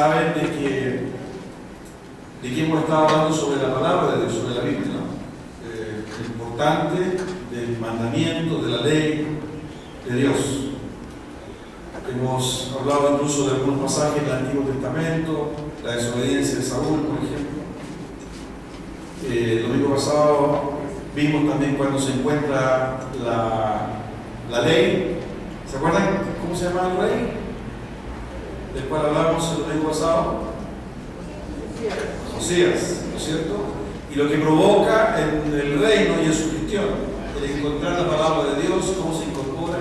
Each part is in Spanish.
saben de que hemos estado hablando sobre la palabra de Dios, sobre la Biblia, ¿no? Lo importante del mandamiento, de la ley de Dios. Hemos hablado incluso de algunos pasajes del Antiguo Testamento, la desobediencia de Saúl, por ejemplo. El domingo pasado vimos también cuando se encuentra la ley. ¿Se acuerdan cómo se llama el rey? Del cual hablamos el domingo pasado. Josías, ¿no es cierto? Y lo que provoca en el reino y en su gestión, el encontrar la palabra de Dios, cómo se incorpora.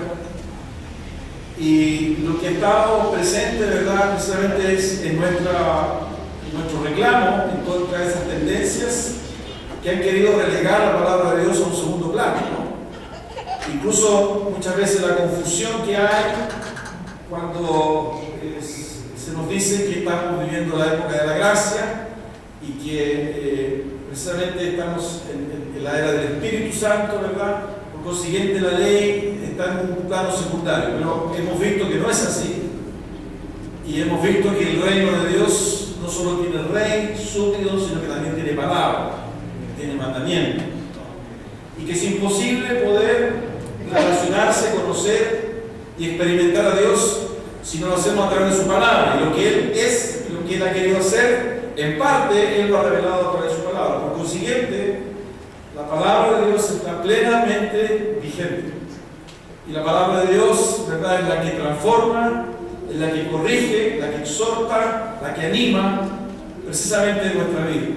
Y lo que ha estado presente, ¿verdad?, precisamente es en nuestro reclamo en contra de esas tendencias que han querido relegar la palabra de Dios a un segundo plano, ¿no? Incluso muchas veces la confusión que hay cuando se nos dice que estamos viviendo la época de la gracia y que precisamente estamos en la era del Espíritu Santo, ¿verdad? Por consiguiente, la ley está en un plano secundario, pero hemos visto que no es así. Y hemos visto que el reino de Dios no solo tiene rey, súbdito, sino que también tiene palabra, tiene mandamiento. Y que es imposible poder relacionarse, conocer y experimentar a Dios si no lo hacemos a través de su palabra. Y lo que Él es, lo que Él ha querido hacer, en parte Él lo ha revelado a través de su palabra. Por consiguiente, la palabra de Dios está plenamente vigente. Y la palabra de Dios, ¿verdad?, es la que transforma, es la que corrige, la que exhorta, la que anima precisamente en nuestra vida.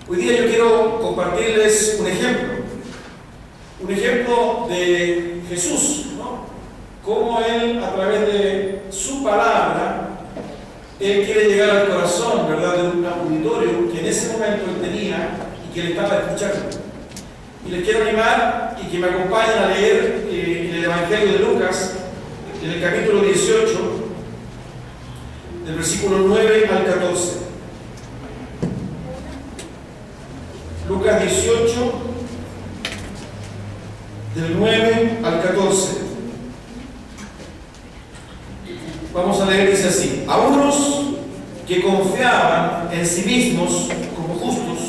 Hoy día yo quiero compartirles un ejemplo de Jesús, ¿no? Cómo Él, a través de su palabra, Él quiere llegar al corazón, ¿verdad?, de un auditorio que en ese momento Él tenía y que le estaba escuchando. Y les quiero animar y que me acompañen a leer en el Evangelio de Lucas, en el capítulo 18, del versículo 9 al 14. Lucas 18, del 9 al 14. Vamos a leer, dice así: a unos que confiaban en sí mismos como justos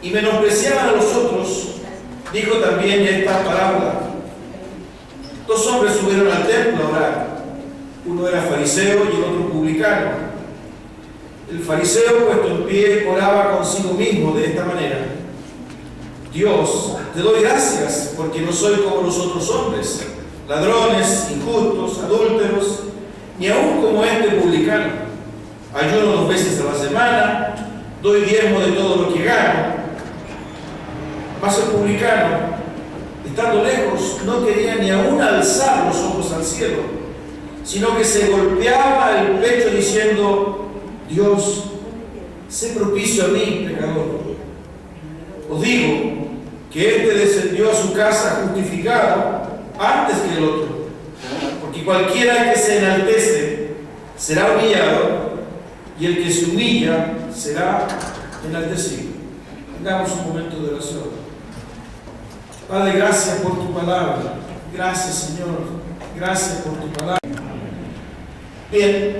y menospreciaban a los otros, dijo también esta parábola. Dos hombres subieron al templo a orar. Uno era fariseo y el otro publicano. El fariseo, puesto en pie, oraba consigo mismo de esta manera: Dios, te doy gracias porque no soy como los otros hombres, ladrones, injustos, adúlteros, ni aún como este publicano. Ayuno 2 veces a la semana, doy diezmo de todo lo que gano. Mas el publicano, estando lejos, no quería ni aún alzar los ojos al cielo, sino que se golpeaba el pecho diciendo: Dios, sé propicio a mí, pecador. Os digo que éste descendió a su casa justificado antes que el otro, porque cualquiera que se enaltece será humillado, y el que se humilla será enaltecido. Tengamos un momento de oración. Padre, gracias por tu palabra. Gracias, Señor. Gracias por tu palabra. Bien,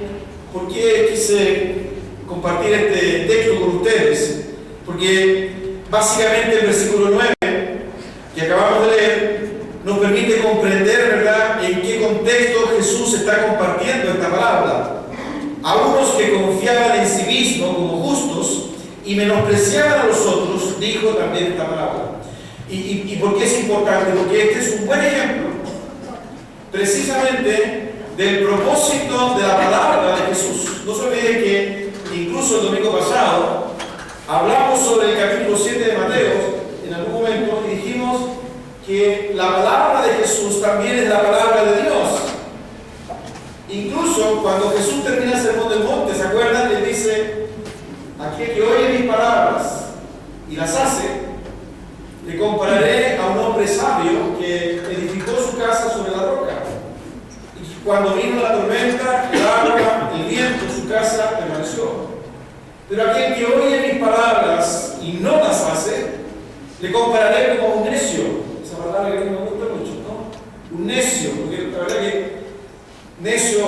¿por qué quise compartir este texto con ustedes? Porque básicamente el versículo 9 que acabamos de leer nos permite comprender, ¿verdad?, en qué contexto Jesús está compartiendo esta palabra. A unos que confiaban en sí mismos como justos y menospreciaban a los otros, dijo también esta palabra. ¿Y por qué es importante? Porque este es un buen ejemplo precisamente del propósito de la palabra de Jesús. No se olviden que incluso el domingo pasado hablamos sobre el capítulo 7 de Mateo en algún momento y dijimos que la palabra de Jesús también es la palabra de Dios. Incluso cuando Jesús termina el sermón del monte, ¿se acuerdan? Él dice: aquel que oye mis palabras y las hace, le compararé a un hombre sabio que edificó su casa sobre la roca. Y cuando vino la tormenta, el agua, el viento, su casa permaneció. Pero aquel que oye mis palabras y no las hace, le compararé como un necio. Esa palabra que me gusta mucho, ¿no? Un necio, porque la verdad que necio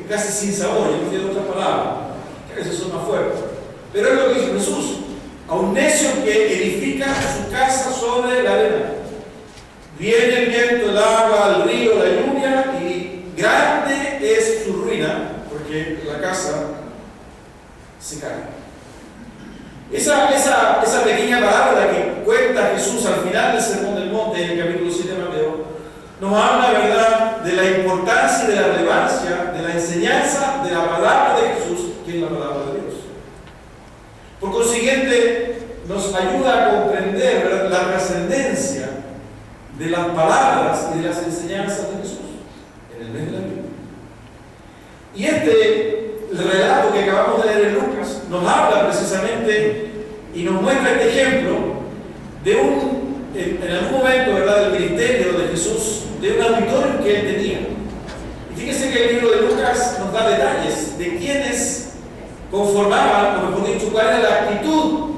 casi sin sabor, yo no entiendo otras palabras, que a veces son más fuertes. Pero es lo que dice Jesús, a un necio que edifica su casa sobre la arena. Viene el viento, el agua, el río, la lluvia, y grande es su ruina, porque la casa se cae. Esa pequeña parábola que cuenta Jesús al final del Sermón del Monte, en el capítulo 7 de Mateo, nos habla, ¿verdad?, de la importancia y de la relevancia de la enseñanza de la palabra de Jesús, que es la palabra de Dios. Por consiguiente, nos ayuda a comprender, ¿verdad?, la trascendencia de las palabras y de las enseñanzas de Jesús en el mes de la Biblia. Y el relato que acabamos de leer en Lucas nos habla precisamente y nos muestra este ejemplo de en algún momento, ¿verdad?, del ministerio de Jesús, de un auditorio que él tenía. Y fíjense que el libro de Lucas nos da detalles de quiénes conformaban, o mejor dicho, cuál era la actitud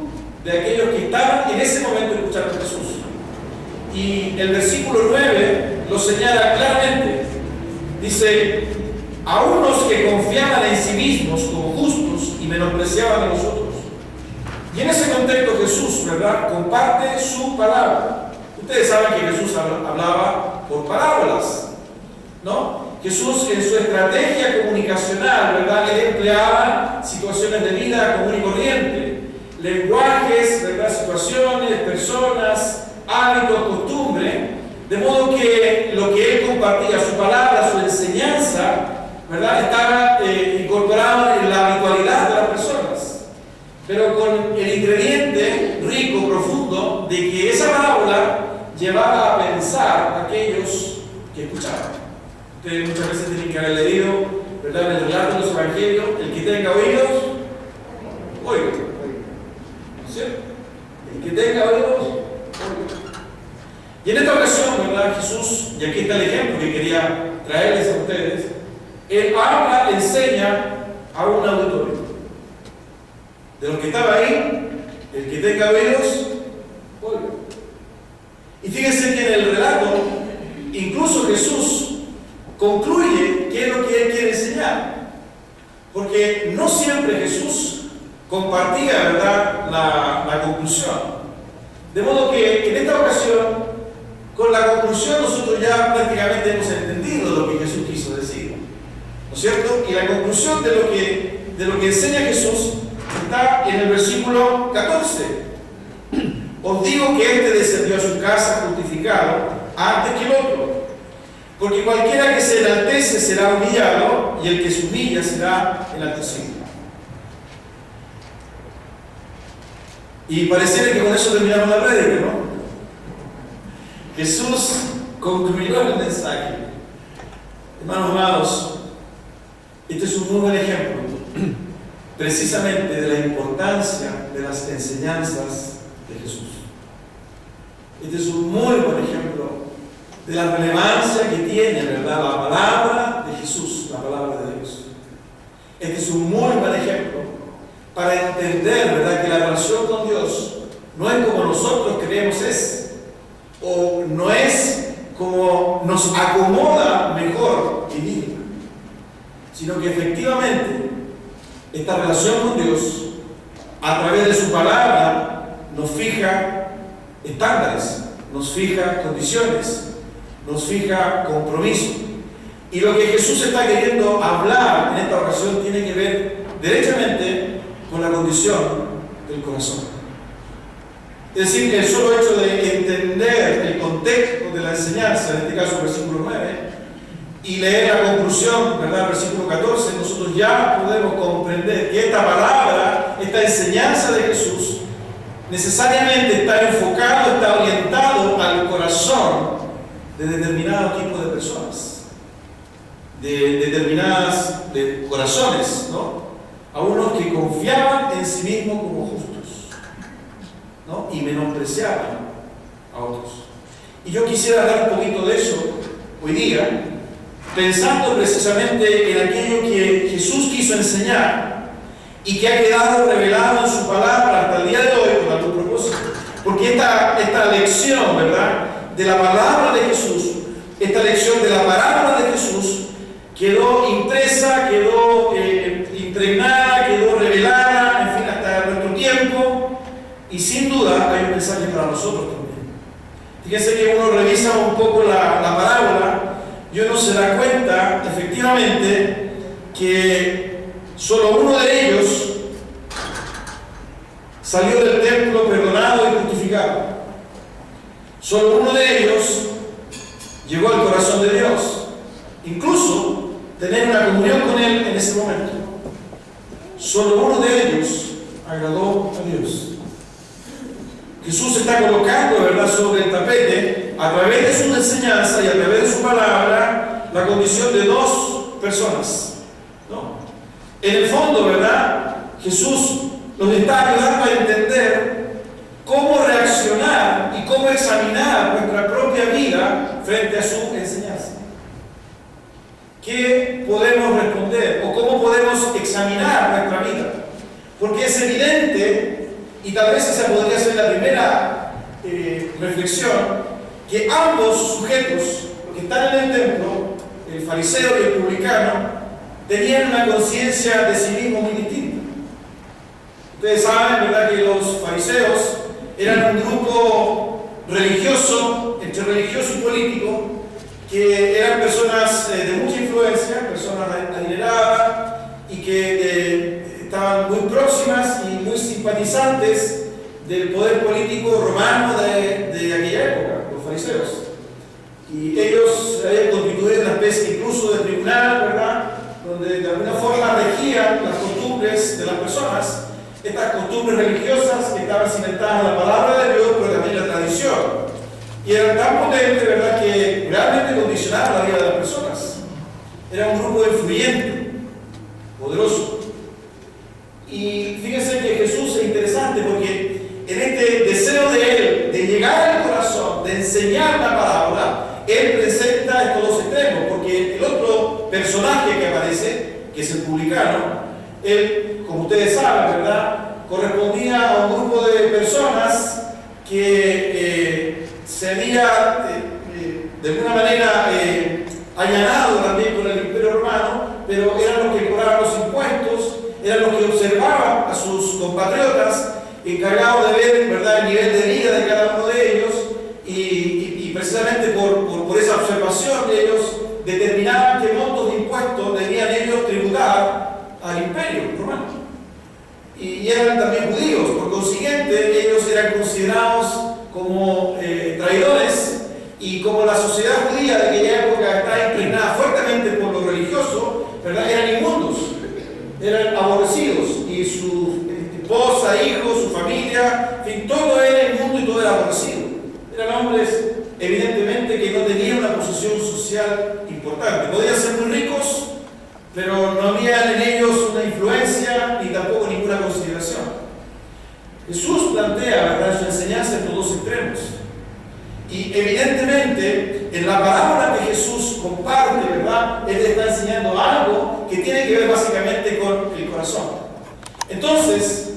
de aquellos que estaban en ese momento escuchando a Jesús. Y el versículo 9 lo señala claramente. Dice: a unos que confiaban en sí mismos como justos y menospreciaban a los otros. Y en ese contexto Jesús, ¿verdad?, comparte su palabra. Ustedes saben que Jesús hablaba por parábolas, ¿no? Jesús, en su estrategia comunicacional, ¿verdad?, él empleaba situaciones de vida común y corriente, lenguajes, ¿verdad?, situaciones, personas, hábitos, costumbres, de modo que lo que él compartía, su palabra, su enseñanza, ¿verdad?, estaba incorporado en la habitualidad de las personas, pero con el ingrediente rico, profundo, de que esa parábola llevaba a pensar a aquellos que escuchaban. Ustedes muchas veces tienen que haber leído, ¿verdad?, en el relato de los evangelios: el que tenga oídos, oiga. ¿No es cierto? El que tenga oídos, oiga. Y en esta ocasión, ¿verdad?, Jesús, y aquí está el ejemplo que quería traerles a ustedes, él habla, enseña a un auditorio. De los que estaba ahí, el que tenga oídos, oiga. Y fíjense que en el relato, incluso Jesús concluye qué es lo que él quiere enseñar. Porque no siempre Jesús compartía, ¿verdad?, la conclusión. De modo que en esta ocasión, con la conclusión nosotros ya prácticamente hemos entendido lo que Jesús quiso decir, ¿no es cierto? Y la conclusión de lo que enseña Jesús está en el versículo 14. Os digo que este descendió a su casa justificado antes que el otro, porque cualquiera que se enaltece será humillado, y el que se humilla será enaltecido. Y pareciera que con eso terminamos la prédica, ¿no? Jesús concluyó el mensaje. Hermanos amados, este es un muy buen ejemplo precisamente de la importancia de las enseñanzas de Jesús. Este es un muy buen ejemplo de la relevancia que tiene, ¿verdad?, la palabra de Jesús, la palabra de Dios. Este es un muy buen ejemplo para entender, ¿verdad?, que la relación con Dios no es como nosotros creemos es, o no es como nos acomoda mejor vivir, sino que efectivamente esta relación con Dios, a través de su palabra, nos fija estándares, nos fija condiciones, nos fija compromiso. Y lo que Jesús está queriendo hablar en esta ocasión tiene que ver derechamente con la condición del corazón. Es decir, que el solo hecho de entender el contexto de la enseñanza, en este caso el versículo 9, y leer la conclusión, ¿verdad?, versículo 14, nosotros ya podemos comprender que esta palabra, esta enseñanza de Jesús, necesariamente está enfocado, está orientado al corazón de determinado tipo de personas, de determinadas corazones, ¿no? A unos que confiaban en sí mismos como justos, ¿no?, y menospreciaban a otros. Y yo quisiera hablar un poquito de eso hoy día, pensando precisamente en aquello que Jesús quiso enseñar y que ha quedado revelado en su palabra hasta el día de hoy con algún propósito. Porque esta lección, ¿verdad?, de la palabra de Jesús, esta lección de la parábola de Jesús, quedó impresa, quedó impregnada, quedó revelada, en fin, hasta nuestro tiempo, y sin duda hay un mensaje para nosotros también. Fíjense que uno revisa un poco la parábola y uno se da cuenta, efectivamente, que solo uno de ellos salió del templo perdonado y justificado. Solo uno de ellos llegó al corazón de Dios, incluso tener una comunión con Él en ese momento. Solo uno de ellos agradó a Dios. Jesús está colocando, ¿verdad?, sobre el tapete, a través de su enseñanza y a través de su palabra, la condición de dos personas, ¿no? En el fondo, ¿verdad?, Jesús nos está ayudando a entender cómo reaccionar y cómo examinar nuestra propia vida frente a su enseñanza. ¿Qué podemos responder o cómo podemos examinar nuestra vida? Porque es evidente, y tal vez esa podría ser la primera reflexión, que ambos sujetos, los que están en el templo, el fariseo y el publicano, tenían una conciencia de sí mismos muy distinta. Ustedes saben, ¿verdad?, que los fariseos eran un grupo religioso, entre religioso y político, que eran personas de mucha influencia, personas adineradas y que estaban muy próximas y muy simpatizantes del poder político romano de aquella época, los fariseos. Y ellos habían constituido una especie incluso de tribunal, ¿verdad?, donde de alguna forma regían las costumbres de las personas, estas costumbres religiosas que estaban cimentadas en la palabra de Dios, pero también en la tradición. Y eran tan potentes, ¿verdad?, que realmente condicionaban la vida de las personas. Era un grupo influyente, poderoso. Y fíjense que Jesús es interesante porque en este deseo de Él de llegar al corazón, de enseñar la parábola, Él presenta estos dos extremos, porque el otro personaje que aparece, que es el publicano, él, como ustedes saben, ¿verdad?, correspondía a un grupo de personas que se había de alguna manera allanado también con el Imperio Romano, pero eran los que cobraban los impuestos, eran los que observaban a sus compatriotas, encargados de ver, ¿verdad?, el nivel de vida de cada uno de ellos, y precisamente por esa observación de ellos determinaban qué montos de impuestos debían ellos tributar al Imperio Romano. Y eran también judíos, por consiguiente ellos eran considerados como traidores, y como la sociedad judía de aquella época está impregnada fuertemente por lo religioso, ¿verdad?, eran inmundos, eran aborrecidos, y su esposa, hijos, su familia, en fin, todo era inmundo y todo era aborrecido. Eran hombres evidentemente que no tenían una posición social importante, podían ser muy ricos, pero no había en ellos una influencia ni tampoco ninguna consideración. Jesús plantea, ¿verdad?, en su enseñanza estos dos extremos. Y evidentemente, en la parábola que Jesús comparte, ¿verdad?, Él está enseñando algo que tiene que ver básicamente con el corazón. Entonces,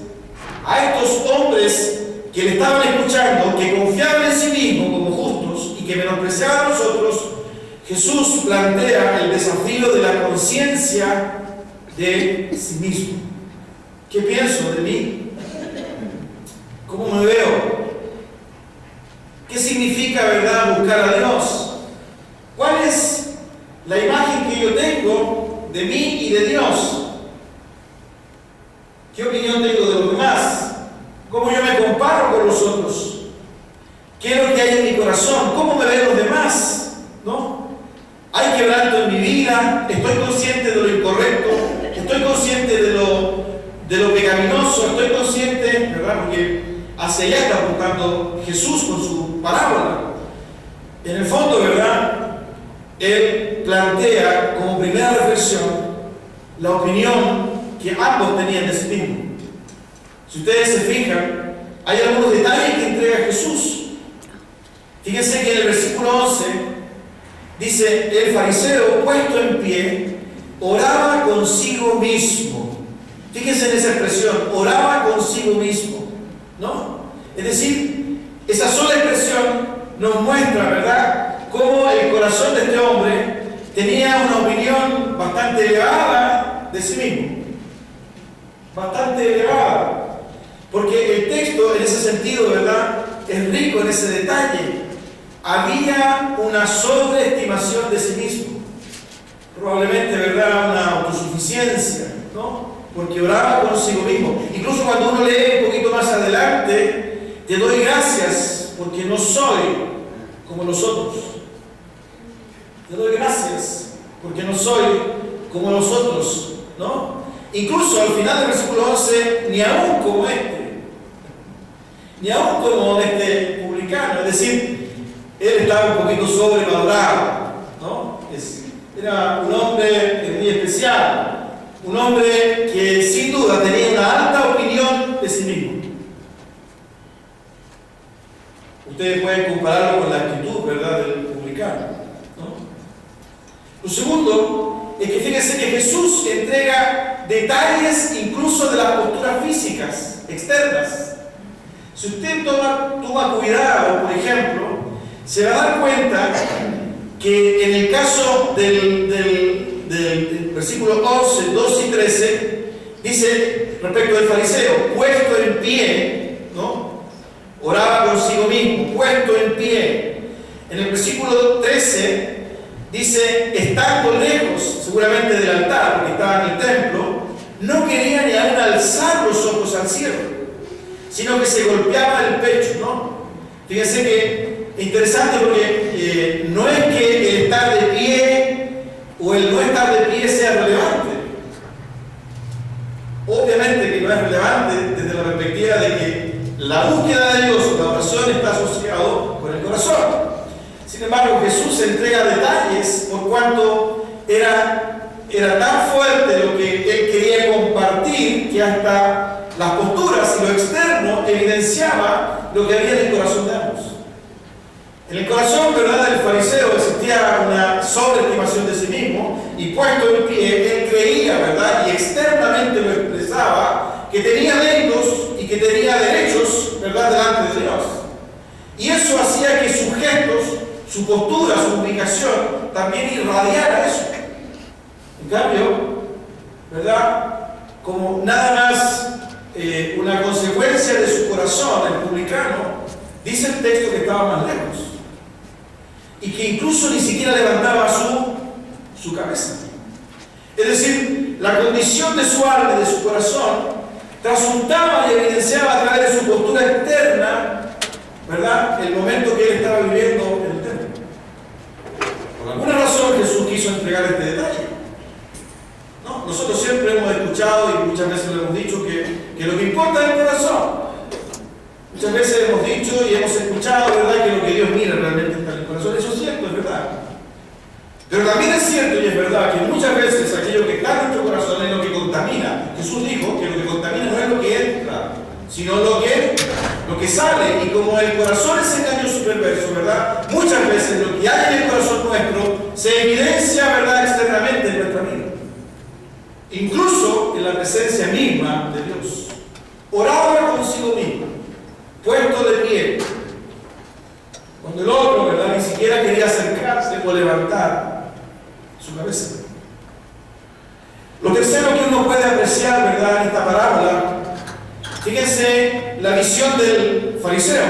a estos hombres que le estaban escuchando, que confiaban en sí mismos como justos y que menospreciaban a nosotros, Jesús plantea el desafío de la conciencia de sí mismo. ¿Qué pienso de mí? ¿Cómo me veo? ¿Qué significa, verdad, buscar a Dios? ¿Cuál es la imagen que yo tengo de mí y de Dios? ¿Qué opinión tengo de los demás? ¿Cómo yo me comparo con los otros? ¿Qué es lo que hay en mi corazón? ¿Cómo me ven los demás? ¿No? ¿Hay quebranto en mi vida? ¿Estoy consciente de lo incorrecto? ¿Estoy consciente de lo pecaminoso? ¿Estoy consciente, verdad? Porque hacia allá está apuntando Jesús con su parábola. En el fondo, ¿verdad?, Él plantea como primera reflexión la opinión que ambos tenían de sí mismos. Si ustedes se fijan, hay algunos detalles que entrega Jesús. Fíjense que en el versículo 11 dice: el fariseo, puesto en pie, oraba consigo mismo. Fíjense en esa expresión, oraba consigo mismo, ¿no? Es decir, esa sola expresión nos muestra, ¿verdad?, cómo el corazón de este hombre tenía una opinión bastante elevada de sí mismo. Bastante elevada. Porque el texto, en ese sentido, ¿verdad?, es rico en ese detalle. Había una sobreestimación de sí mismo. Probablemente, ¿verdad?, una autosuficiencia, ¿no? Porque oraba consigo mismo. Incluso cuando uno lee un poquito más adelante, te doy gracias porque no soy como los otros. Te doy gracias porque no soy como los otros, ¿no? Incluso al final del versículo 11, ni aún como ni aún como este publicano. Es decir, él estaba un poquito sobrevalorado, ¿no? Era un hombre muy especial, un hombre que sin duda tenía una alta opinión de sí mismo. Ustedes pueden compararlo con la actitud, ¿verdad?, del publicano, ¿no? Lo segundo es que fíjense que Jesús entrega detalles incluso de las posturas físicas, externas. Si usted toma cuidado, por ejemplo, se va a dar cuenta que en el caso del versículo 11, 12 y 13, dice respecto del fariseo, puesto en pie, ¿no? Oraba consigo mismo, puesto en pie. En el versículo 13 dice, estando lejos, seguramente del altar, porque estaba en el templo, no quería ni aún alzar los ojos al cielo, sino que se golpeaba el pecho, ¿no? Fíjense que es interesante porque no es que el estar de pie o el no estar de pie sea relevante. Obviamente que no es relevante desde la perspectiva de que la búsqueda de Dios, la oración, está asociado con el corazón. Sin embargo, Jesús entrega detalles por cuanto era tan fuerte lo que él quería compartir que hasta las posturas y lo externo evidenciaba lo que había en el corazón de ambos. En el corazón, ¿verdad?, del fariseo existía una sobreestimación de sí mismo y puesto en pie, él creía, ¿verdad?, y externamente lo expresaba, que tenía méritos y que tenía derechos, ¿verdad?, delante de Dios. Y eso hacía que sus gestos, su postura, su ubicación también irradiara eso. En cambio, ¿verdad?, como nada más una consecuencia de su corazón, el publicano, dice el texto que estaba más lejos y que incluso ni siquiera levantaba su cabeza. Es decir, la condición de su alma y de su corazón resultaba y evidenciaba a través de su postura externa, ¿verdad?, el momento que él estaba viviendo en el templo. Por alguna razón Jesús quiso entregar este detalle. ¿No? Nosotros siempre hemos escuchado y muchas veces le hemos dicho que lo que importa es el corazón. Muchas veces hemos dicho y hemos escuchado, ¿verdad?, que lo que Dios mira realmente está en el corazón. Eso es cierto, es verdad. Pero también es cierto y es verdad que muchas veces aquello que está en nuestro corazón es lo que contamina. Jesús dijo que lo que contamina no es lo que entra, sino lo que sale. Y como el corazón es engañoso y perverso, ¿verdad?, muchas veces lo que hay en el corazón nuestro se evidencia, ¿verdad?, externamente en nuestra vida. Incluso en la presencia misma de Dios. Oraba consigo mismo, puesto de pie, cuando el otro, ¿verdad?, ni siquiera quería acercarse o levantar su cabeza. Lo tercero que uno puede apreciar, ¿verdad?, en esta parábola, fíjense la visión del fariseo.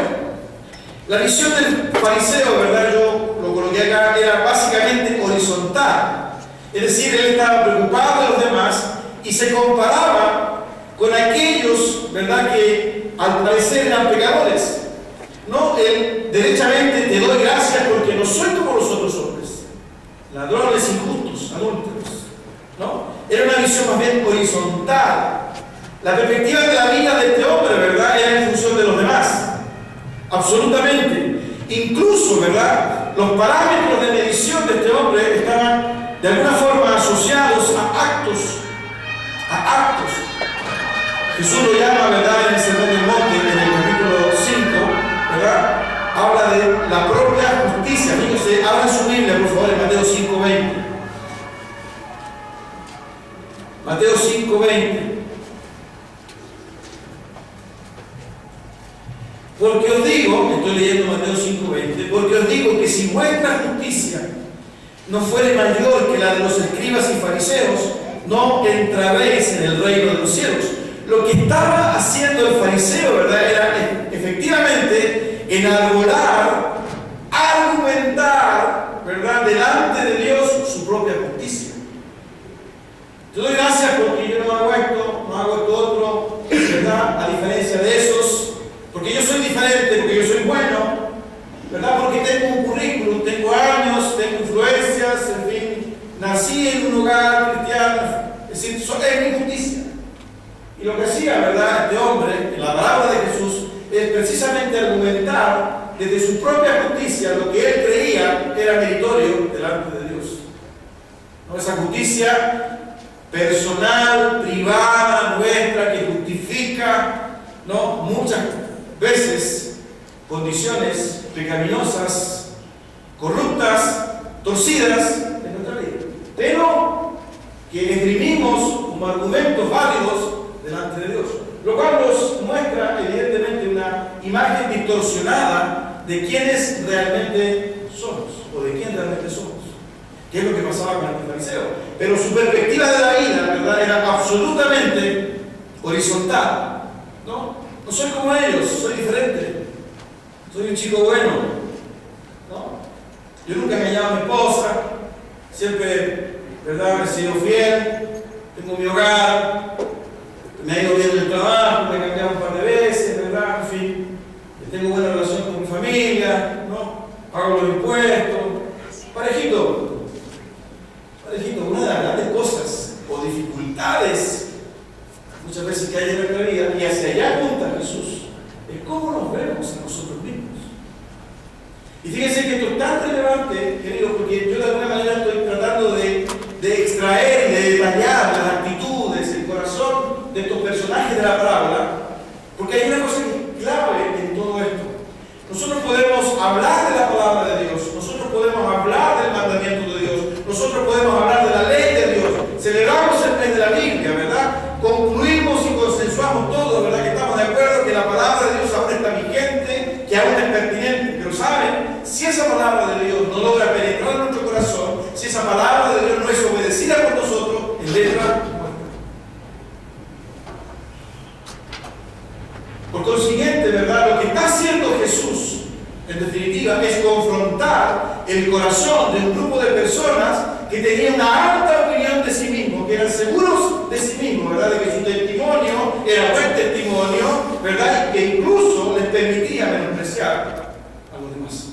La visión del fariseo, ¿verdad?, yo lo coloqué acá, era básicamente horizontal. Es decir, él estaba preocupado de los demás y se comparaba con aquellos, ¿verdad?, que al parecer eran pecadores. No, él derechamente, te doy gracias porque no soy como los otros hombres, ladrones, injustos, adúlteros, ¿no? Era una visión más bien horizontal. La perspectiva de la vida de este hombre, ¿verdad?, era en función de los demás. Absolutamente. Incluso, ¿verdad?, los parámetros de medición de este hombre estaban de alguna forma asociados a actos. Jesús lo llama, ¿verdad?, en el Sermón del Monte, en el capítulo 5, ¿verdad?, habla de la propia justicia. Fíjense, abran su Biblia, por favor, en Mateo 5:20. Mateo 5:20. Porque os digo, estoy leyendo Mateo 5:20, porque os digo que si vuestra justicia no fuere mayor que la de los escribas y fariseos, no entraréis en el reino de los cielos. Lo que estaba haciendo el fariseo, ¿verdad?, era efectivamente enarbolar, argumentar, ¿verdad?, delante de Dios su propia justicia. Te doy gracias porque yo no hago esto, no hago esto otro, ¿verdad?, a diferencia de esos, porque yo soy diferente, porque yo soy bueno, ¿verdad?, porque tengo un currículum, tengo años, tengo influencias, en fin, nací en un hogar cristiano, es decir, es mi justicia. Y lo que hacía, ¿verdad?, este hombre, en la palabra de Jesús, es precisamente argumentar desde su propia justicia lo que él creía era meritorio delante de Dios. ¿No? Esa justicia personal, privada, nuestra, que justifica, ¿no?, muchas veces condiciones pecaminosas, corruptas, torcidas en nuestra vida, pero que esgrimimos como argumentos válidos delante de Dios, lo cual nos muestra evidentemente una imagen distorsionada de quiénes realmente somos, o de quién realmente somos, que es lo que pasaba con el fariseo. Pero su perspectiva de la vida, ¿verdad?, era absolutamente horizontal. No soy como ellos, soy diferente, soy un chico bueno, ¿no? Yo nunca he engañado a mi esposa, siempre, ¿verdad?, he sido fiel, tengo mi hogar, me ha ido bien en el trabajo, me he cambiado un par de veces, ¿verdad?, en fin, tengo buena relación con mi familia, ¿no?, pago los impuestos, parejito. Una de las grandes cosas o dificultades muchas veces que hay en nuestra vida, y hacia allá apunta Jesús, es cómo nos vemos a nosotros mismos. Y fíjense que esto es tan relevante, queridos, porque yo de alguna manera estoy tratando de extraer y de detallar las actitudes, el corazón de estos personajes de la parábola, porque hay una cosa que es clave en todo esto. Nosotros podemos hablar de la palabra de Dios, nosotros podemos hablar del mandamiento de Dios, nosotros podemos hablar de la ley de Dios, celebramos el mes de la Biblia, ¿verdad?, concluimos y consensuamos todos, ¿verdad?, que estamos de acuerdo que la palabra de Dios aún está vigente, que aún es pertinente. Pero ¿saben? Si esa palabra de Dios no logra penetrar en nuestro corazón, si esa palabra de Dios no es obedecida por nosotros, en letra muerta. Por consiguiente, ¿verdad?, lo que está haciendo Jesús, en definitiva, es confrontar el corazón de un grupo de personas que tenían una alta opinión de sí mismos, que eran seguros de sí mismos, ¿verdad?, de que su testimonio era buen testimonio, ¿verdad?, y que incluso les permitía menospreciar a los demás.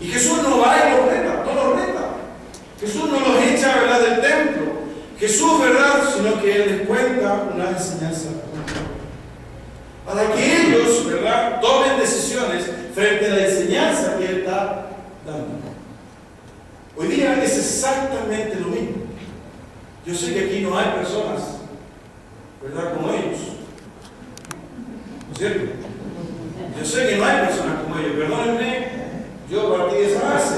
Y Jesús no va y los reta, no los reta. Jesús no los echa, ¿verdad?, del templo. Jesús, ¿verdad?, sino que Él les cuenta una enseñanza para que ellos, ¿verdad?, tomen decisiones frente a la enseñanza que Él está dando. Hoy día es exactamente lo mismo. Yo sé que aquí no hay personas, ¿verdad?, como ellos, ¿no es cierto? Yo sé que no hay personas como ellos, perdónenme, yo partí de esa base.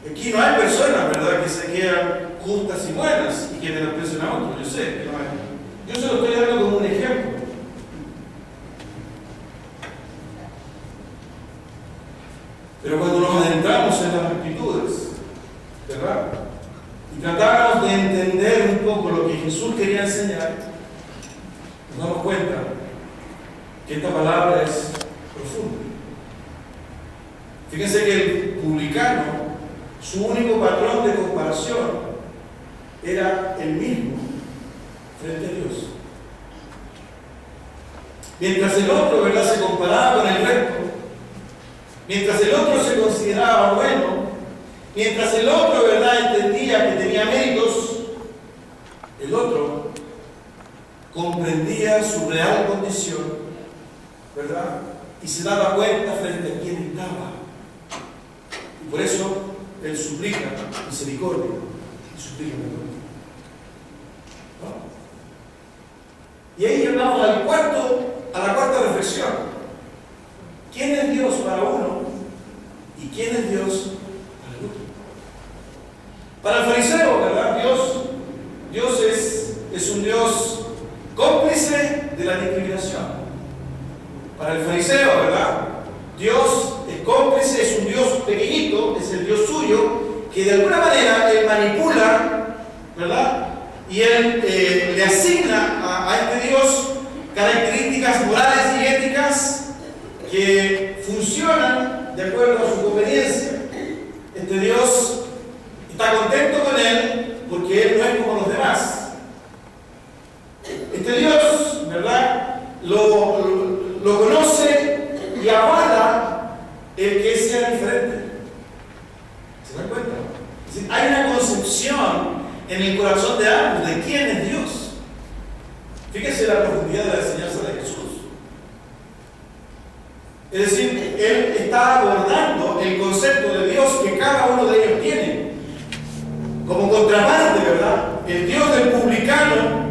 Aquí no hay personas, ¿verdad?, que se quedan justas y buenas y que menosprecian a otros. Yo sé que no hay. Yo se lo estoy dando como un ejemplo. Pero cuando nos adentramos en las actitudes, ¿verdad?, y tratamos de entender un poco lo que Jesús quería enseñar, nos damos cuenta que esta palabra es profunda. Fíjense que el publicano, su único patrón de comparación era el mismo frente a Dios. Mientras el otro, ¿verdad?, se comparaba con el resto, mientras el otro se consideraba bueno, mientras el otro, ¿verdad?, entendía que tenía méritos, el otro comprendía su real condición, ¿verdad?, y se daba cuenta frente a quién estaba. Y por eso Él suplica misericordia y suplica perdón. ¿No? Y ahí llegamos a la cuarta reflexión. ¿Quién es Dios para uno y quién es Dios para el otro? Para el fariseo, ¿verdad?, Dios es un Dios cómplice de la discriminación. Para el fariseo, ¿verdad?, Dios es cómplice, es un Dios pequeñito, es el Dios suyo, que de alguna manera Él manipula, ¿verdad? Y Él le asigna a este Dios características morales y éticas que funcionan de acuerdo a su conveniencia. Este Dios está contento con Él porque Él no es como los demás. Este Dios, ¿verdad?, lo conoce y avala el que sea diferente. ¿Se dan cuenta? Es decir, hay una concepción en el corazón de ambos de quién es Dios. Fíjese la profundidad de la enseñanza de Jesús. Es decir, Él está abordando el concepto de Dios que cada uno de ellos tiene. Como contraparte, ¿verdad? El Dios del publicano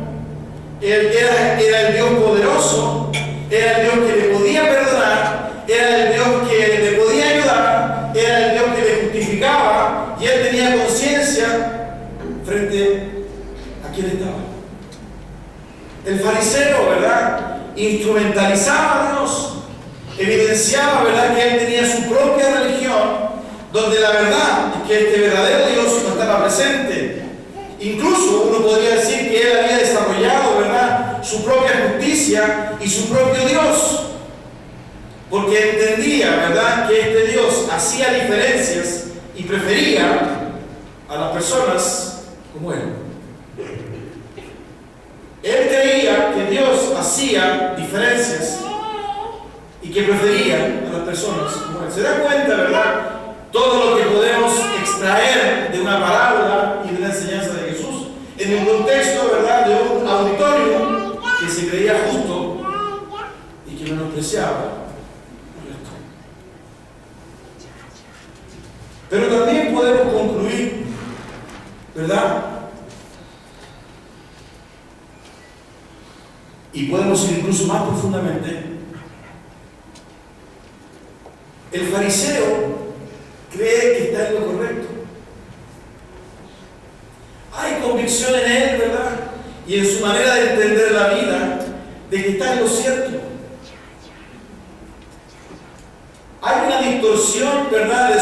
era el Dios poderoso, era el Dios que le podía perdonar, era el Dios que le podía ayudar, era el Dios que le justificaba, y él tenía conciencia frente a quien estaba. El fariseo, ¿verdad?, instrumentalizaba a Dios, evidenciaba, ¿verdad?, que él tenía su propia religión, donde la verdad es que este verdadero Dios no estaba presente. Incluso uno podría decir que él había desarrollado, ¿verdad?, su propia justicia y su propio Dios, porque entendía, ¿verdad?, que este Dios hacía diferencias y prefería a las personas como él. Él creía que Dios hacía diferencias y que prefería a las personas como él. ¿Se da cuenta, verdad?, todo lo que podemos extraer de una parábola y de una enseñanza de Jesús en el contexto, ¿verdad?, de un auditorio que se creía justo y que menospreciaba al resto. Pero también podemos concluir, ¿verdad?, y podemos ir incluso más profundamente. El fariseo cree que está en lo correcto. Hay convicción en él, ¿verdad?, y en su manera de entender la vida, de que está en lo cierto. Hay una distorsión, ¿verdad?, de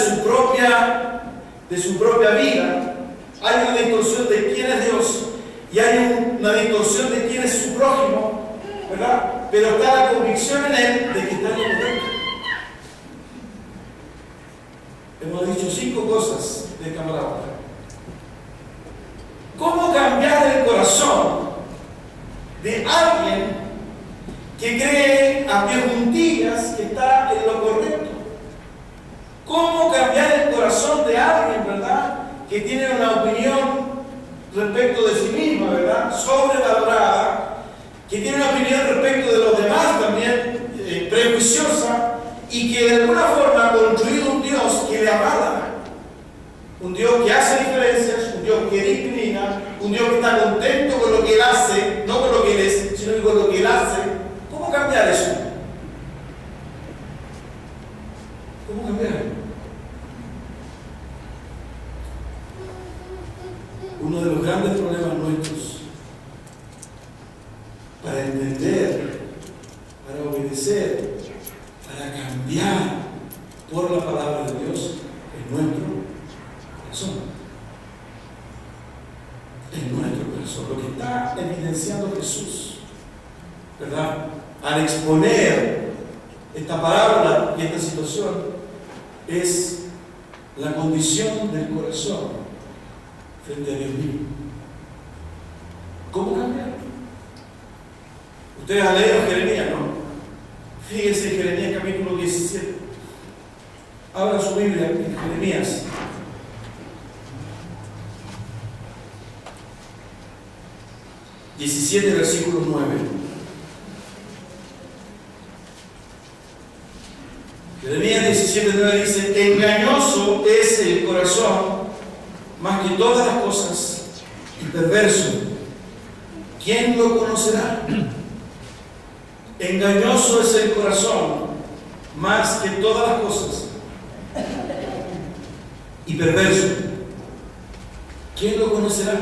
su propia vida. Hay una distorsión de quién es Dios y hay una distorsión de quién es su prójimo, ¿verdad? Pero está la convicción en él de que está en lo correcto. Hemos dicho 5 cosas de esta parábola. ¿Cómo cambiar el corazón de alguien que cree a pie juntillas que está en lo correcto? ¿Cómo cambiar el corazón de alguien, ¿verdad?, que tiene una opinión respecto de sí misma, ¿verdad?, sobrevalorada, que tiene una opinión respecto de los demás también, prejuiciosa, y que de alguna forma ha construido un Dios que le avala, un Dios que hace diferencias, un Dios que discrimina, un Dios que está contento con lo que Él hace, no con lo que Él es, sino con lo que Él hace? ¿Cómo cambiar eso? ¿Cómo cambiar? Uno de los grandes problemas nuestros para entender, para obedecer, para cambiar por la palabra de Dios es nuestro corazón. Es nuestro corazón. Lo que está evidenciando Jesús, ¿verdad?, al exponer esta parábola y esta situación, es la condición del corazón frente a Dios mismo. ¿Cómo cambiar? Ustedes han leído Jeremías, ¿no? Fíjense en Jeremías capítulo 17. Abra su Biblia en Jeremías. Versículo 9. Jeremías 17:9 dice: engañoso es el corazón más que todas las cosas y perverso. ¿Quién lo conocerá? Engañoso es el corazón más que todas las cosas y perverso. ¿Quién lo conocerá?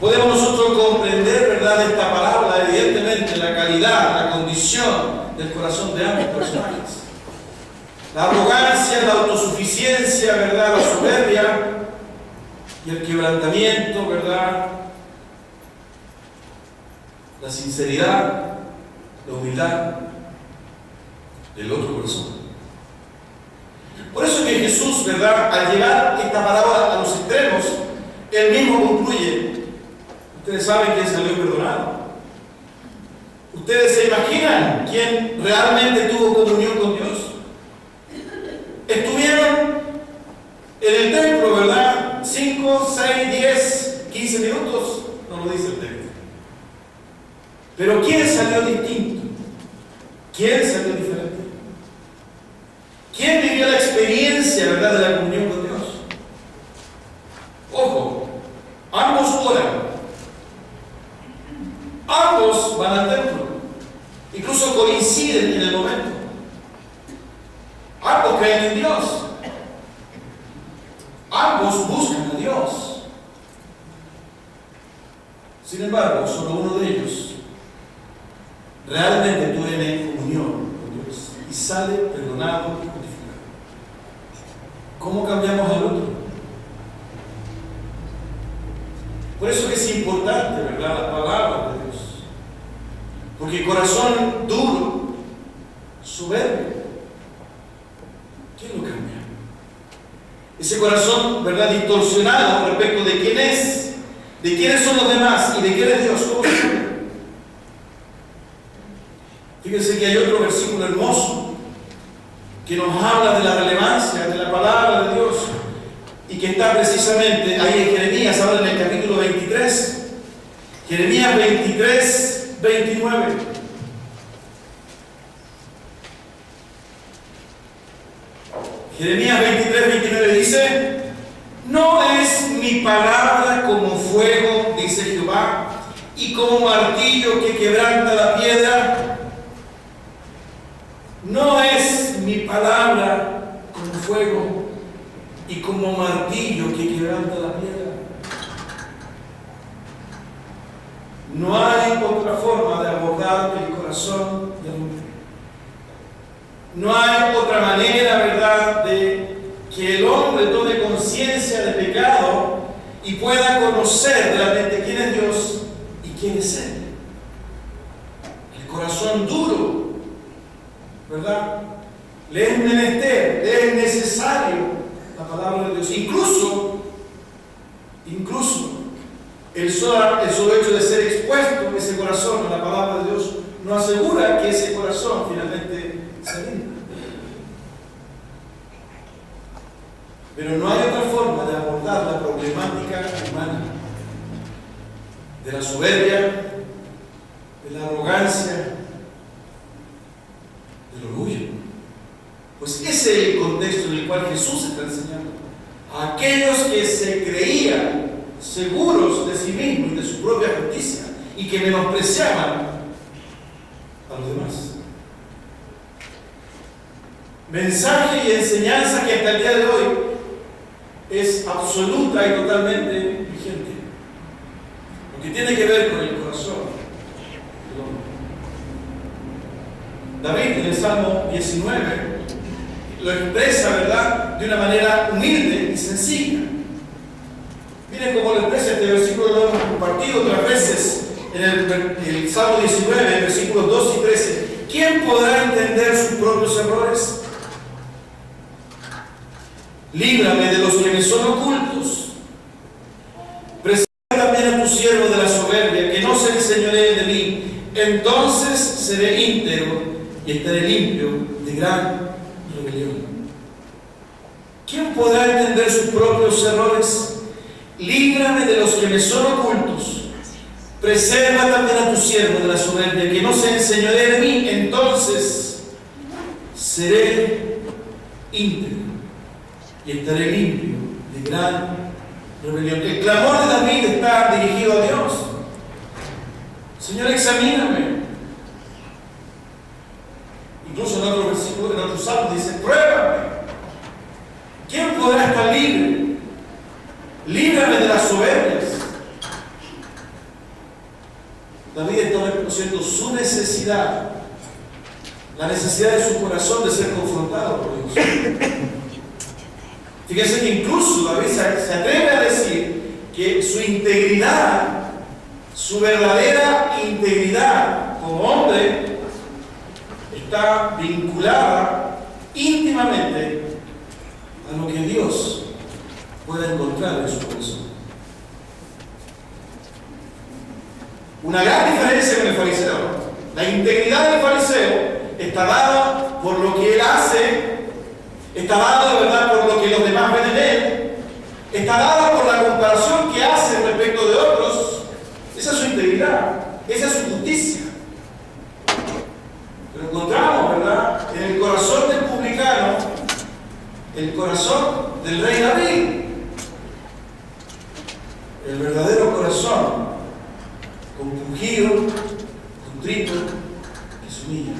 Podemos nosotros comprender, ¿verdad?, de esta parábola, evidentemente, la calidad, la condición del corazón de ambos personajes. La arrogancia, la autosuficiencia, ¿verdad? La soberbia y el quebrantamiento, ¿verdad? La sinceridad, la humildad del otro corazón. Por eso que Jesús, ¿verdad?, al llevar esta parábola a los extremos, Él mismo concluye. Ustedes saben quién salió perdonado. Ustedes se imaginan quién realmente tuvo comunión con Dios. Estuvieron en el templo, ¿verdad? 5, 6, 10, 15 minutos. No lo dice el texto. Pero ¿quién salió distinto? ¿Quién salió diferente? ¿Quién vivió la experiencia, ¿verdad?, de la comunión con Dios? Ojo, ambos oran. Ambos van al templo. Incluso coinciden en el momento. Ambos creen en Dios. Ambos buscan a Dios. Sin embargo, solo uno de ellos realmente tiene comunión con Dios y sale perdonado y justificado. ¿Cómo cambiamos al otro? Por eso es importante, ¿verdad?, la palabra de Dios. Porque el corazón duro, soberbio, ¿quién lo cambia? Ese corazón, ¿verdad?, distorsionado respecto de quién es, de quiénes son los demás y de quién es Dios, ¿cómo se cambia? Fíjense que hay otro versículo hermoso que nos habla de la relevancia de la palabra de Dios y que está precisamente ahí en Jeremías, habla en el capítulo 23, Jeremías 23, 29. Jeremías 23, 29 dice: no es mi palabra como fuego, dice Jehová, y como martillo que quebranta la piedra. No es mi palabra como fuego y como martillo que quebranta la piedra. No hay otra forma de abordar el corazón del hombre. No hay otra manera, ¿verdad?, de que el hombre tome conciencia del pecado y pueda conocer realmente quién es Dios y quién es Él. El corazón duro, ¿verdad?, le es menester, le es necesario la palabra de Dios. Incluso el solo hecho de ser expuesto ese corazón a la palabra de Dios no asegura que ese corazón finalmente se rinda. Pero no hay otra forma de abordar la problemática humana de la soberbia, de la arrogancia, del orgullo. Pues ese es el contexto en el cual Jesús está enseñando. A aquellos que se creían seguros de sí mismos y de su propia justicia y que menospreciaban a los demás. Mensaje y enseñanza que hasta el día de hoy es absoluta y totalmente vigente, porque tiene que ver con el corazón del hombre. David en el Salmo 19 lo expresa, ¿verdad?, de una manera humilde y sencilla. Miren cómo lo expresa este versículo, lo hemos compartido otras veces en el Salmo 19, versículos 2 y 13. ¿Quién podrá entender sus propios errores? Líbrame de los que me son ocultos. Preserva también a tu siervo de la soberbia, que no se enseñoree de mí. Entonces seré íntegro y estaré limpio de gran rebelión. ¿Quién podrá entender sus propios errores? Líbrame de los que me son ocultos. Preserva también a tu siervo de la soberbia, que no se enseñoree de mí. Entonces seré íntegro y estaré limpio de gran rebelión. El clamor de David está dirigido a Dios. Señor, examíname. Incluso en otro versículo, en otro salmo dice: pruébame. ¿Quién podrá estar libre? Líbrame de las soberbias. David está reconociendo su necesidad la necesidad de su corazón de ser confrontado por Dios. Fíjense que incluso David se atreve a decir que su integridad, su verdadera integridad como hombre, está vinculada íntimamente a lo que Dios puede encontrar en su corazón. Una gran diferencia con el fariseo. La integridad del fariseo está dada por lo que él hace, está dada de verdad por lo que los demás ven en él, está dada por la comparación que hace respecto de otros. Esa es su integridad, esa es su justicia. Pero encontramos, ¿verdad?, en el corazón del publicano, el corazón del rey David, el verdadero corazón, compungido, contrito, que se humilla.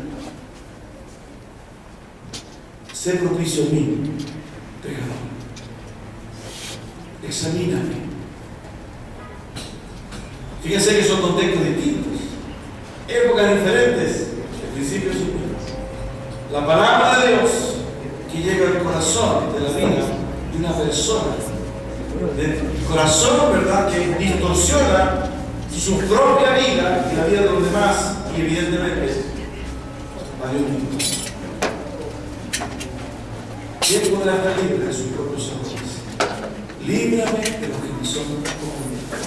Sé propicio a mí, pecador. Examíname. Fíjense que son contextos distintos, épocas diferentes, el principio es el mismo. La palabra de Dios que llega al corazón de la vida de una persona, del corazón, ¿verdad?, que distorsiona su propia vida y la vida de los demás, y evidentemente valió un mundo. ¿Quién podrá estar libre de sus propios errores? Líbrame de los que me son convenientes.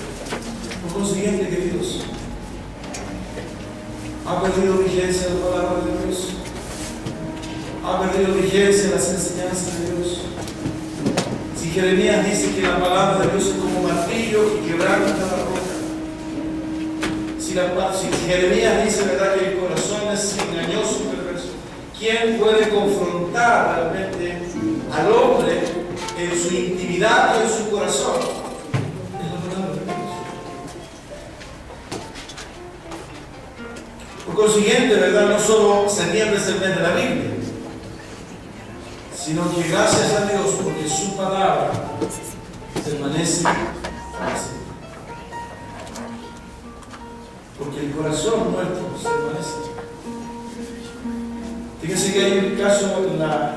Por consiguiente, queridos, ¿ha perdido vigencia la palabra de Dios? ¿Ha perdido vigencia las enseñanzas de Dios? Si Jeremías dice que la palabra de Dios es como martillo y quebranta la roca, si Jeremías dice, ¿verdad?, que el corazón es engañoso y perverso, ¿quién puede confrontar realmente al hombre en su intimidad y en su corazón? Es la palabra de Dios. Por consiguiente, ¿verdad?, no solo septiembre es el mes de la Biblia, sino que gracias a Dios porque su palabra permanece para siempre. Porque el corazón nuestro se permanece. Fíjense que hay un caso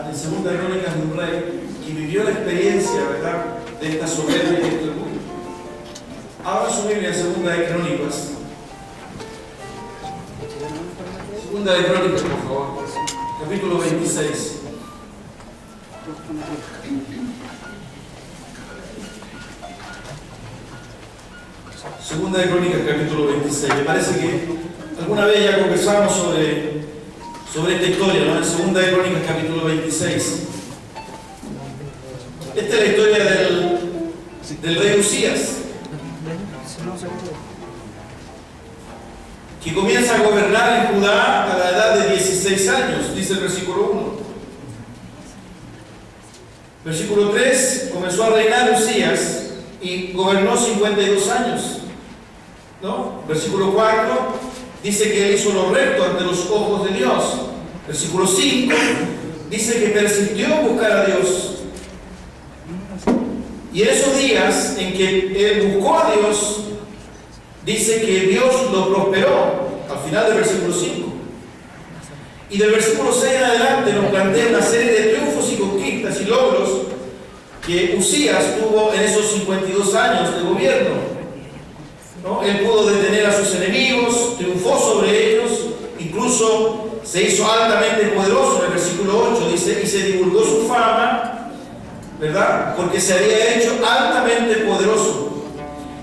en Segunda de Crónicas de un rey que vivió la experiencia, ¿verdad?, de esta soberbia y de este orgullo. Abra su Biblia en Segunda de Crónicas. Segunda de Crónicas, por favor. Capítulo 26. Segunda de Crónicas, capítulo 26. Me parece que alguna vez ya conversamos sobre esta historia, ¿no? En Segunda de Crónicas, capítulo 26. Esta es la historia del rey Usías, que comienza a gobernar en Judá a la edad de 16 años, dice el versículo 1. Versículo 3, comenzó a reinar Usías y gobernó 52 años. ¿No? Versículo 4 dice que él hizo lo recto ante los ojos de Dios. Versículo 5 dice que persistió en buscar a Dios. Y en esos días en que él buscó a Dios, dice que Dios lo prosperó, al final del versículo 5. Y del versículo 6 en adelante nos plantea una serie de triunfos y conquistas y logros que Usías tuvo en esos 52 años de gobierno, ¿no? Él pudo detener a sus enemigos, triunfó sobre ellos, incluso se hizo altamente poderoso. En el versículo 8 dice, y se divulgó su fama, ¿verdad?, porque se había hecho altamente poderoso.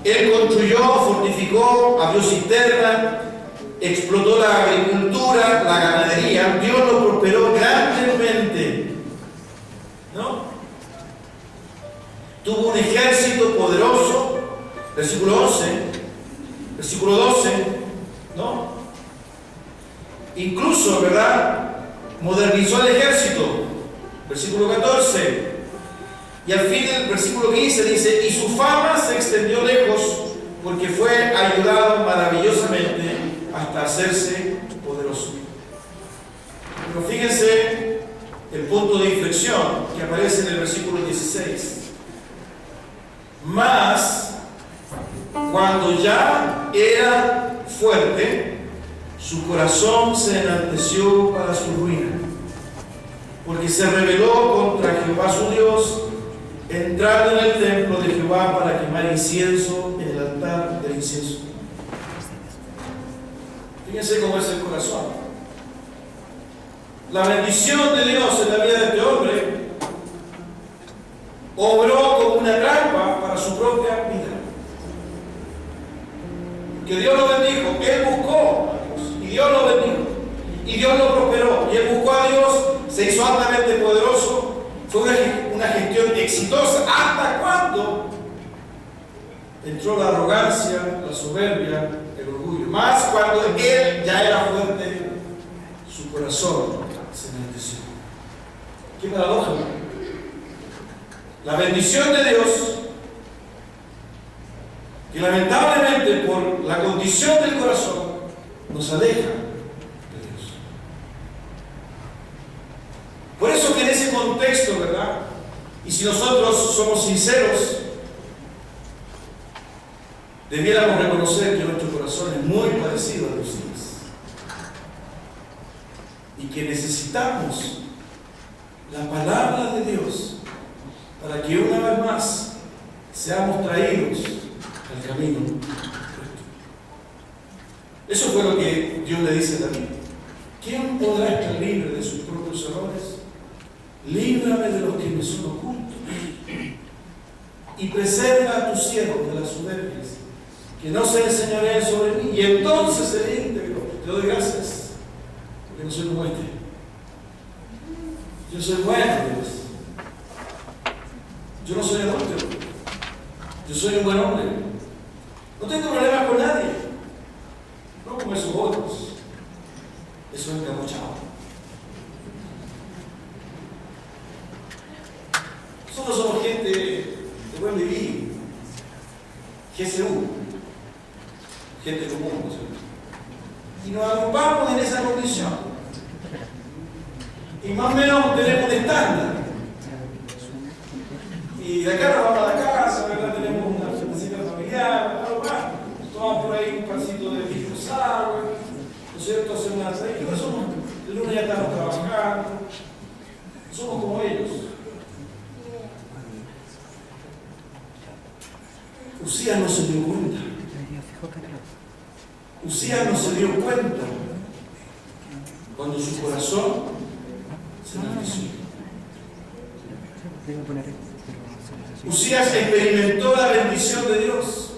Él construyó, fortificó, abrió cisterna, explotó la agricultura, la ganadería. Dios lo prosperó grandemente, ¿no? Tuvo un ejército poderoso. Versículo 11, versículo 12, ¿no? Incluso, ¿verdad?, modernizó el ejército. Versículo 14. Y al fin del versículo 15 dice, y su fama se extendió lejos porque fue ayudado maravillosamente hasta hacerse poderoso. Pero fíjense el punto de inflexión que aparece en el versículo 16. Mas, cuando ya era fuerte, su corazón se enalteció para su ruina, porque se rebeló contra Jehová su Dios, entrando en el templo de Jehová para quemar incienso en el altar del incienso. Fíjense cómo es el corazón. La bendición de Dios en la vida de este hombre obró como una trampa para su propia vida. Que Dios lo bendijo, él buscó a Dios y Dios lo bendijo y Dios lo prosperó y él buscó a Dios, se hizo altamente poderoso, fue una gestión exitosa. ¿Hasta cuando entró la arrogancia, la soberbia, el orgullo? Más cuando él ya era fuerte, su corazón se enalteció. Qué paradoja. La bendición de Dios, que lamentablemente por la condición del corazón nos aleja de Dios. Por eso que en ese contexto, ¿verdad? Y si nosotros somos sinceros, debiéramos reconocer que nuestro corazón es muy parecido a los hijos y que necesitamos la palabra de Dios para que una vez más seamos traídos al camino recto. Eso fue lo que Dios le dice a David. ¿Quién podrá estar libre de sus propios errores? Líbrame de los que me son ocultos y preserva a tus siervos de las soberbias, que no se enseñoreen sobre mí, y entonces seré íntegro. Te doy gracias porque no soy como este. Yo soy bueno, Dios. Yo no soy adúltero. Yo soy un buen hombre. No tengo problemas con nadie. No como esos otros. Eso es encapuchado. Nosotros somos gente de buen vivir. GCU. Gente común, ¿no es cierto? Y nos agrupamos en esa condición. Y más o menos tenemos un estándar. Y de acá nos vamos a la casa, ¿verdad? Tenemos una cena familiar, algo más. Tomamos por ahí un pancito de pisco sour, ¿no es cierto? Hacemos una tradición. El lunes ya estamos trabajando. Somos como ellos. Usías no se dio cuenta. Usías no se dio cuenta cuando su corazón se enalteció. Usías experimentó la bendición de Dios.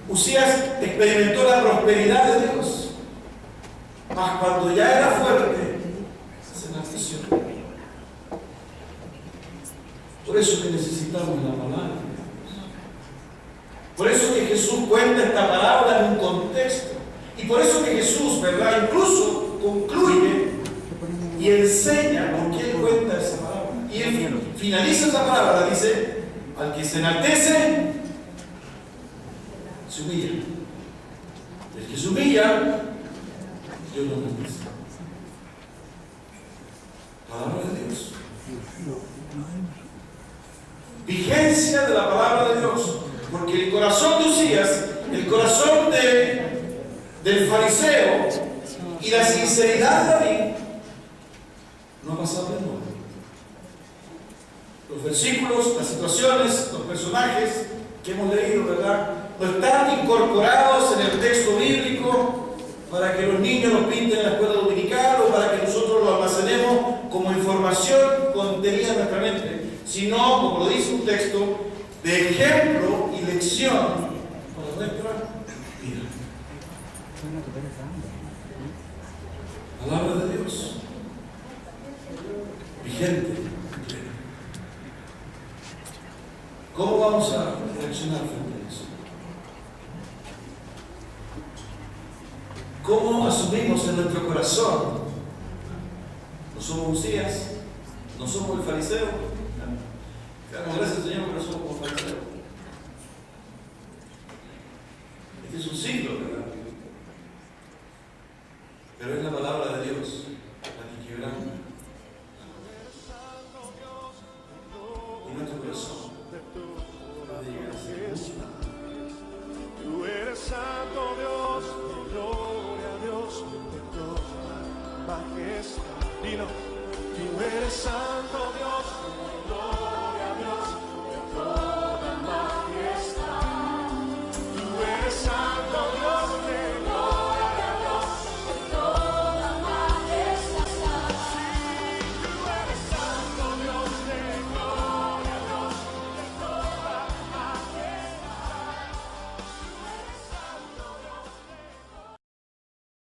Usías experimentó la prosperidad de Dios. Mas cuando ya era fuerte, se enalteció. Por eso que necesitamos la palabra. Por eso que Jesús cuenta esta parábola en un contexto. Y por eso que Jesús, ¿verdad? Incluso concluye y enseña por qué él cuenta esa parábola. Y él finaliza esa palabra, dice: al que se enaltece, se humilla. El que se humilla, Dios lo enaltece. Palabra de Dios. Vigencia de la palabra de Dios. Porque el corazón de Usías, el corazón del fariseo y la sinceridad de David no ha pasado de nuevo. Los versículos, las situaciones, los personajes que hemos leído, ¿verdad?, no están incorporados en el texto bíblico para que los niños los pinten en la escuela dominical o para que nosotros lo almacenemos como información contenida en nuestra mente, sino, como lo dice un texto, de ejemplo y lección para nuestra vida. Palabra de Dios, vigente. ¿Cómo vamos a reaccionar frente a eso? ¿Cómo asumimos en nuestro corazón? No somos Usías, no somos el fariseo. Damos gracias al Señor, pero no somos como fariseos. Este es un siglo, ¿verdad? Pero es la